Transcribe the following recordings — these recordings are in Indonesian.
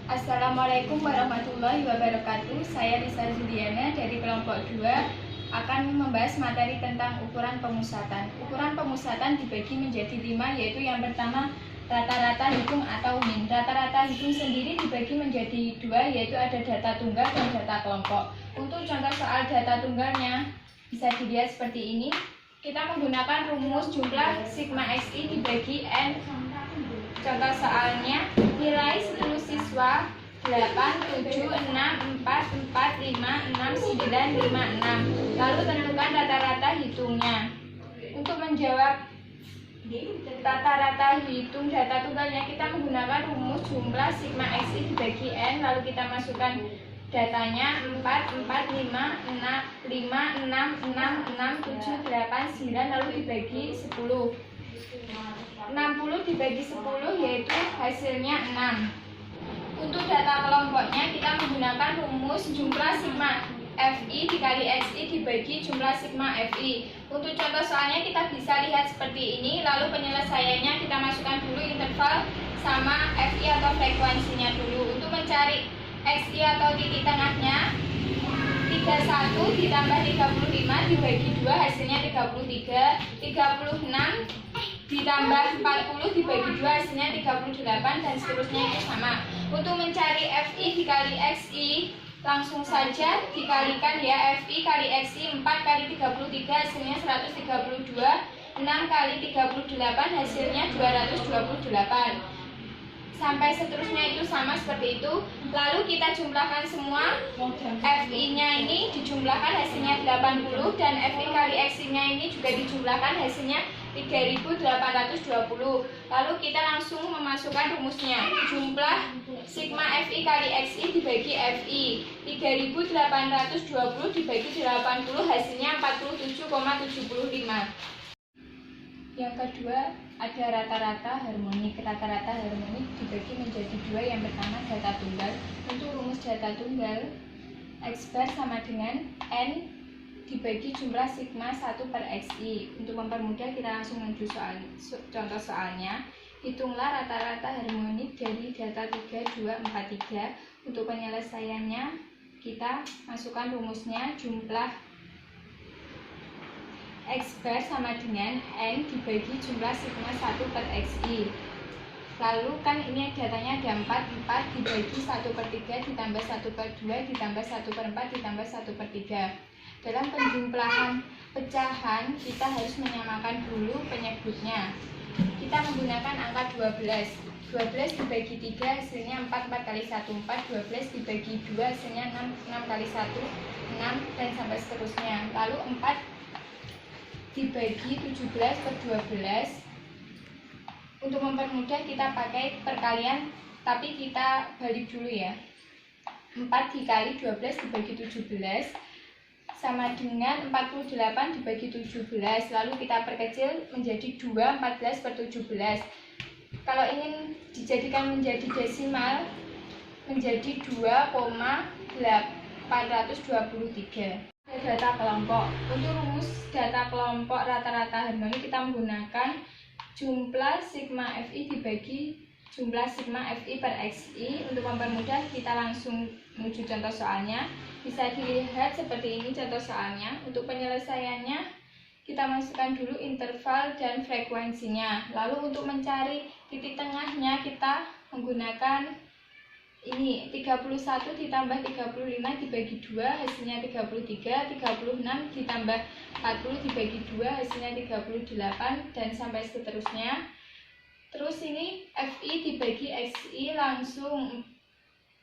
Assalamualaikum warahmatullahi wabarakatuh. Saya Lisa Juliana dari kelompok 2 akan membahas materi tentang ukuran pemusatan. Ukuran pemusatan dibagi menjadi 5, yaitu yang pertama rata-rata hitung atau min. Rata-rata hitung sendiri dibagi menjadi 2, yaitu ada data tunggal dan data kelompok. Untuk contoh soal data tunggalnya bisa dilihat seperti ini. Kita menggunakan rumus jumlah sigma xi dibagi n. Contoh soalnya, nilai 10 siswa 8, 7, 6, 4, 4, 5, 6, 9, 5, 6. Lalu tentukan rata-rata hitungnya. Untuk menjawab rata-rata hitung data tunggalnya, kita menggunakan rumus jumlah sigma xi dibagi n. Lalu kita masukkan datanya 4, 4, 5, 6, 5, 6, 6, 6, 7, 8, 9. Lalu dibagi 10. 60 dibagi 10 yaitu hasilnya 6. Untuk data kelompoknya kita menggunakan rumus jumlah sigma fi dikali xi dibagi jumlah sigma fi. Untuk contoh soalnya kita bisa lihat seperti ini. Lalu penyelesaiannya kita masukkan dulu interval sama fi atau frekuensinya dulu. Untuk mencari xi atau titik tengahnya, 31 ditambah 35 dibagi 2 hasilnya 33. 36 ditambah 40 dibagi 2 hasilnya 38, dan seterusnya itu sama. Untuk mencari fi dikali xi, langsung saja dikalikan ya. Fi kali xi 4 kali 33 hasilnya 132, 6 kali 38 hasilnya 228. Sampai seterusnya itu sama seperti itu. Lalu kita jumlahkan semua. Fi nya ini dijumlahkan hasilnya 80, dan fi kali xi nya ini juga dijumlahkan hasilnya 3820. Lalu kita langsung memasukkan rumusnya. Jumlah sigma fi kali xi dibagi fi, 3820 dibagi 80 hasilnya 47,75. Yang kedua ada rata-rata harmonik. Rata-rata harmonik dibagi menjadi 2. Yang pertama data tunggal. Untuk rumus data tunggal, x bar sama dengan n dibagi jumlah sigma 1 per xi. Untuk mempermudah kita langsung menuju contoh soalnya. Hitunglah rata-rata harmonik dari data 3, 2, 4, 3. Untuk penyelesaiannya kita masukkan rumusnya. Jumlah x bar sama dengan n dibagi jumlah sigma 1 per xi. Lalu kan ini datanya ada 4 dibagi 1 per 3 ditambah 1 per 2 ditambah 1 per 4 ditambah 1 per 3. Dalam penjumlahan pecahan kita harus menyamakan dulu penyebutnya. Kita menggunakan angka 12. 12 dibagi 3 hasilnya 4, 4 kali 1 4, 12 dibagi 2 hasilnya 6, 6 kali 1 6, dan sampai seterusnya. Lalu 4 dibagi 17 per 12. Untuk mempermudah kita pakai perkalian, tapi kita balik dulu ya. 4 dikali 12 dibagi 17 sama dengan 48 dibagi 17. Lalu kita perkecil menjadi 2, 14 per 17. Kalau ingin dijadikan menjadi desimal, menjadi 2,823. Data kelompok. Untuk rumus data kelompok rata-rata harmonik kita menggunakan jumlah sigma fi dibagi jumlah sigma fi per xi. Untuk mempermudah kita langsung menuju contoh soalnya. Bisa dilihat seperti ini contoh soalnya. Untuk penyelesaiannya kita masukkan dulu interval dan frekuensinya. Lalu untuk mencari titik tengahnya kita menggunakan ini 31 ditambah 35 dibagi 2 hasilnya 33, 36 ditambah 40 dibagi 2 hasilnya 38, dan sampai seterusnya. Terus ini fi dibagi xi langsung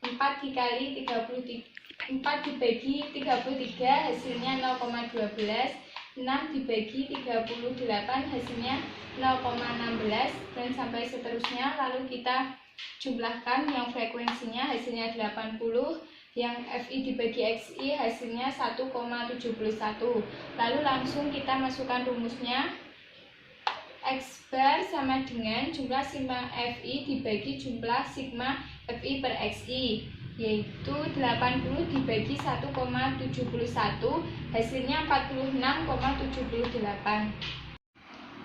4 dikali 33, 4 dibagi 33 hasilnya 0,12, 6 dibagi 38 hasilnya 0,16, dan sampai seterusnya. Lalu kita jumlahkan yang frekuensinya hasilnya 80, yang fi dibagi xi hasilnya 1,71. Lalu langsung kita masukkan rumusnya. X bar sama dengan jumlah sigma fi dibagi jumlah sigma fi per xi, yaitu 80 dibagi 1,71 hasilnya 46,78.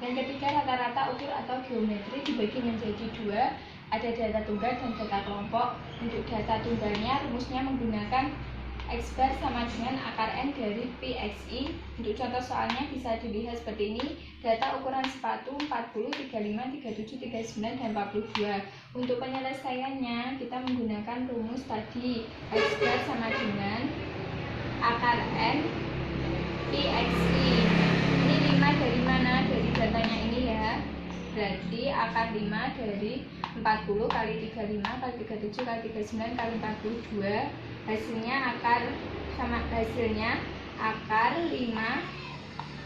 Yang ketiga rata-rata ukur atau geometri dibagi menjadi 2. ada data tunggal dan data kelompok. Untuk data tunggalnya rumusnya menggunakan X bar sama dengan akar N dari PXI. Untuk contoh soalnya bisa dilihat seperti ini. Data ukuran sepatu 40, 35, 37, 39, dan 42. Untuk penyelesaiannya kita menggunakan rumus tadi. X bar sama dengan akar N PXI. Ini 5 dari mana? Dari datanya ini ya. Berarti akar 5 dari 40 kali 35 kali 37 kali 39 kali 42. Hasilnya akar 5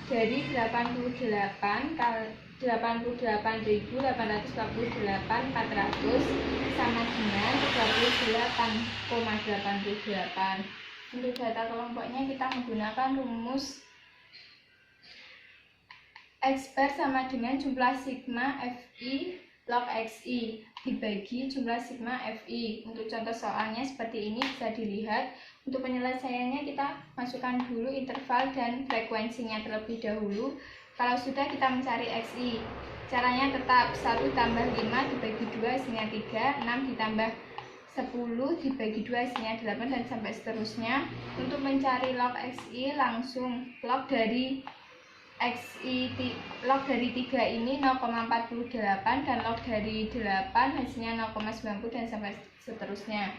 dari 88 kali 88.848.400 sama dengan 38,88. Untuk data kelompoknya kita menggunakan rumus X bar sama dengan jumlah sigma FI log XI dibagi jumlah sigma FI. Untuk contoh soalnya seperti ini bisa dilihat. Untuk penyelesaiannya kita masukkan dulu interval dan frekuensinya terlebih dahulu. Kalau sudah kita mencari XI. Caranya tetap 1 tambah 5 dibagi 2 hasilnya 3, 6 ditambah 10 dibagi 2 hasilnya 8, dan sampai seterusnya. Untuk mencari log XI langsung log dari log dari 3 ini 0,48 dan log dari 8 hasilnya 0,90 dan sampai seterusnya.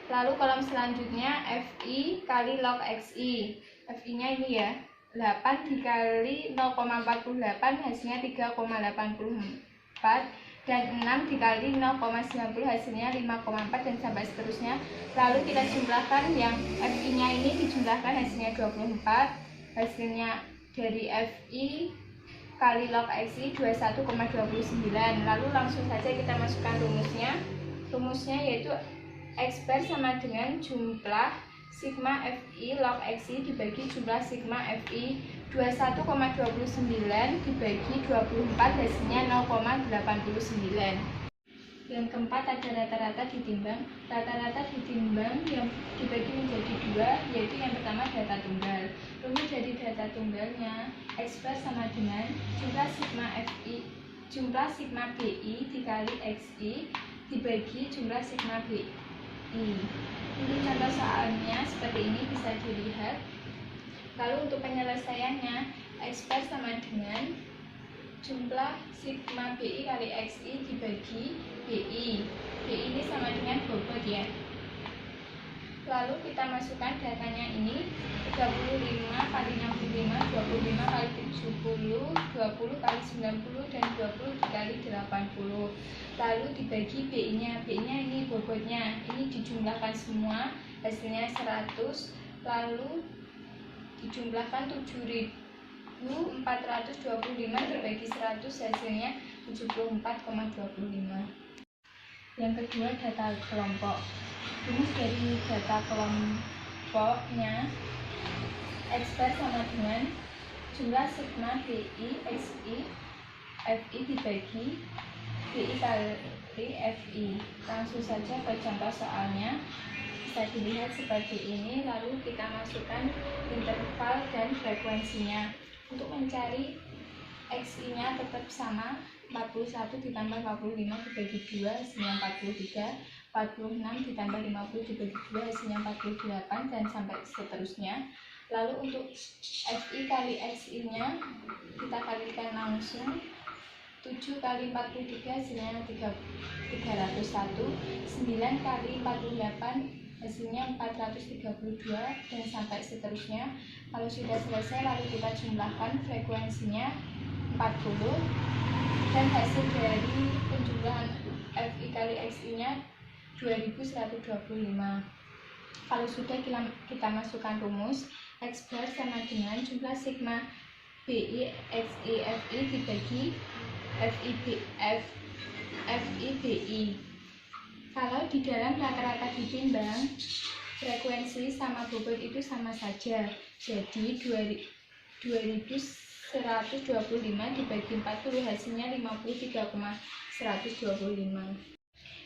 Lalu kolom selanjutnya FI kali log XI. FI nya ini ya, 8 dikali 0,48 hasilnya 3,84 dan 6 dikali 0,90 hasilnya 5,4 dan sampai seterusnya. Lalu kita jumlahkan, yang FI nya ini dijumlahkan hasilnya 24, hasilnya dari FI kali log XI 21,29. Lalu langsung saja kita masukkan rumusnya yaitu X bar sama dengan jumlah sigma FI log XI dibagi jumlah sigma FI 21,29 dibagi 24 hasilnya 0,89. Yang keempat ada rata-rata ditimbang. Rata-rata ditimbang yang dibagi menjadi 2, yaitu yang pertama data tunggal. Rumus dari data tunggalnya X bar sama dengan jumlah sigma BI dikali XI dibagi jumlah sigma BI. Untuk contoh soalnya seperti ini bisa dilihat. Lalu untuk penyelesaiannya X bar sama dengan jumlah sigma BI kali XI dibagi BI. BI ini sama dengan bobot ya. Lalu kita masukkan datanya ini 35 kali 65, 25 kali 70, 20 kali 90, dan 20 dikali 80. Lalu dibagi BI nya. BI nya ini bobotnya. Ini dijumlahkan semua hasilnya 100. Lalu dijumlahkan 7.425 dibagi 100 hasilnya 74,25. Yang kedua data kelompok. Rumus dari data kelompoknya X bar sama dengan jumlah sigma BI XI FI dibagi BI kali FI. Langsung saja ke contoh soalnya. Bisa dilihat seperti ini. Lalu kita masukkan interval dan frekuensinya. Untuk mencari XI nya tetap sama, 41 ditambah 45 dibagi 2 hasilnya 43, 46 ditambah 50 dibagi 2 hasilnya 48, dan sampai seterusnya. Lalu untuk FI kali XI nya kita kalikan langsung. 7 kali 43 hasilnya 301, 9 kali 48 hasilnya 432, dan sampai seterusnya. Kalau sudah selesai lalu kita jumlahkan frekuensinya 40, dan hasil dari penjumlahan FI kali XI nya 2125. Kalau sudah kita masukkan rumus X bar sama dengan jumlah sigma BI XI FI dibagi FI BI. Kalau di dalam rata-rata ditimbang, frekuensi sama bobot itu sama saja. Jadi 2125 dibagi 40 hasilnya 53,125.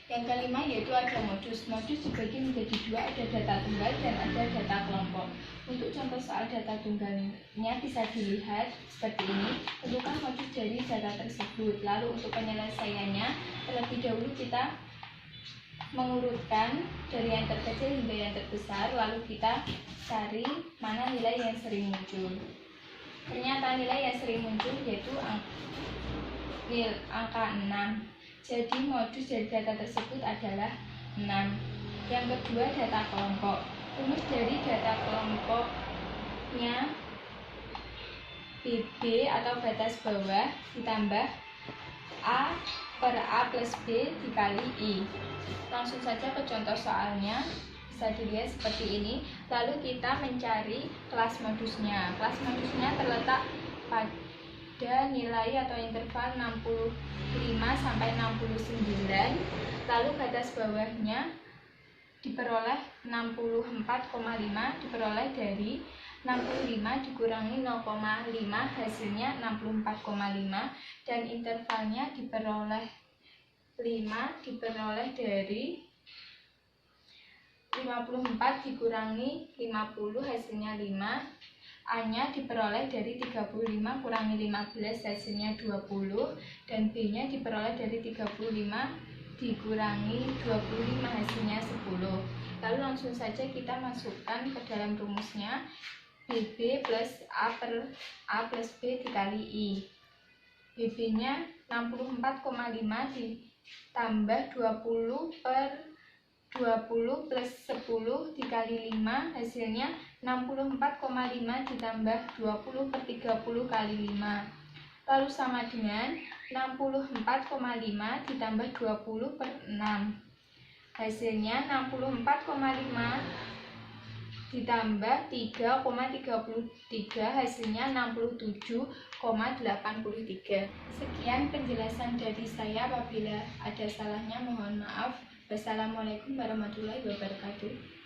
Yang kelima yaitu ada modus. Modus dibagi menjadi dua, ada data tunggal dan ada data kelompok. Untuk contoh soal data tunggalnya bisa dilihat seperti ini. Tentukan modus dari data tersebut. Lalu untuk penyelesaiannya, terlebih dahulu kita mengurutkan dari yang terkecil hingga yang terbesar, lalu kita cari mana nilai yang sering muncul. Ternyata nilai yang sering muncul yaitu angka 6. Jadi modus dari data tersebut adalah 6. Yang kedua, data kelompok. Rumus dari data kelompoknya BB atau batas bawah ditambah A per A plus B dikali I. Langsung saja ke contoh soalnya, bisa dilihat seperti ini. Lalu kita mencari kelas modusnya. Kelas modusnya terletak pada nilai atau interval 65 sampai 69. Lalu batas bawahnya diperoleh 64,5 diperoleh dari 65 dikurangi 0,5 hasilnya 64,5, dan intervalnya diperoleh 5 diperoleh dari 54 dikurangi 50 hasilnya 5. A-nya diperoleh dari 35 kurangi 15 hasilnya 20, dan B-nya diperoleh dari 35 dikurangi 25 hasilnya 10. Lalu langsung saja kita masukkan ke dalam rumusnya, BB plus A per A plus B dikali I. BB-nya 64,5 ditambah 20 per 20 plus 10 dikali 5 hasilnya 64,5 ditambah 20 per 30 kali 5. Lalu sama dengan 64,5 ditambah 20 per 6. Hasilnya 64,5 ditambah 3,33 hasilnya 67,83. Sekian penjelasan dari saya. Apabila ada salahnya mohon maaf. Wassalamualaikum warahmatullahi wabarakatuh.